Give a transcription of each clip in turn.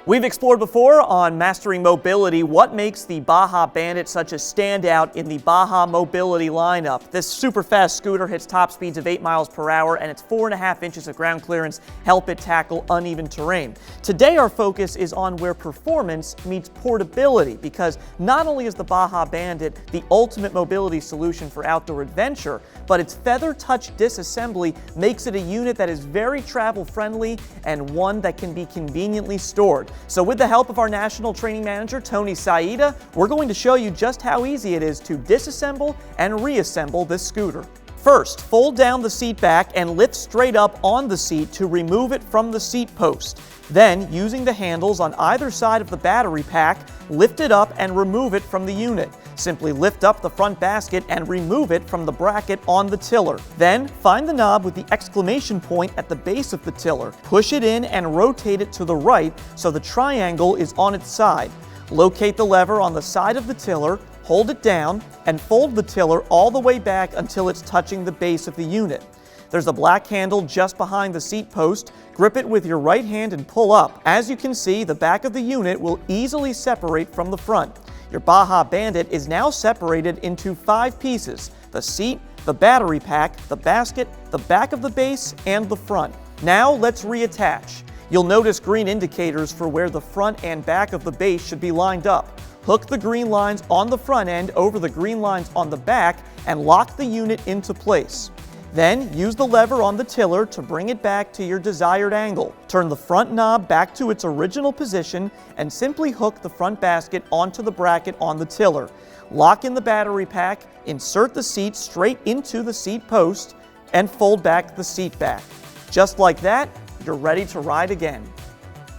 We've explored before on Mastering Mobility what makes the Baja Bandit such a standout in the Baja Mobility lineup. This super fast scooter hits top speeds of 8 miles per hour, and its 4.5 inches of ground clearance help it tackle uneven terrain. Today our focus is on where performance meets portability, because not only is the Baja Bandit the ultimate mobility solution for outdoor adventure, but its feather touch disassembly makes it a unit that is very travel friendly and one that can be conveniently stored. So with the help of our National Training Manager, Tony Saida, we're going to show you just how easy it is to disassemble and reassemble this scooter. First, fold down the seat back and lift straight up on the seat to remove it from the seat post. Then, using the handles on either side of the battery pack, lift it up and remove it from the unit. Simply lift up the front basket and remove it from the bracket on the tiller. Then, find the knob with the exclamation point at the base of the tiller. Push it in and rotate it to the right so the triangle is on its side. Locate the lever on the side of the tiller, hold it down, and fold the tiller all the way back until it's touching the base of the unit. There's a black handle just behind the seat post. Grip it with your right hand and pull up. As you can see, the back of the unit will easily separate from the front. Your Baja Bandit is now separated into 5 pieces: the seat, the battery pack, the basket, the back of the base, and the front. Now let's reattach. You'll notice green indicators for where the front and back of the base should be lined up. Hook the green lines on the front end over the green lines on the back and lock the unit into place. Then, use the lever on the tiller to bring it back to your desired angle. Turn the front knob back to its original position and simply hook the front basket onto the bracket on the tiller. Lock in the battery pack, insert the seat straight into the seat post, and fold back the seat back. Just like that, you're ready to ride again.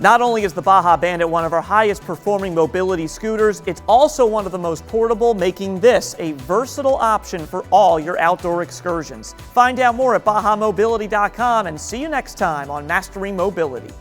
Not only is the Baja Bandit one of our highest performing mobility scooters, it's also one of the most portable, making this a versatile option for all your outdoor excursions. Find out more at BajaMobility.com and see you next time on Mastering Mobility.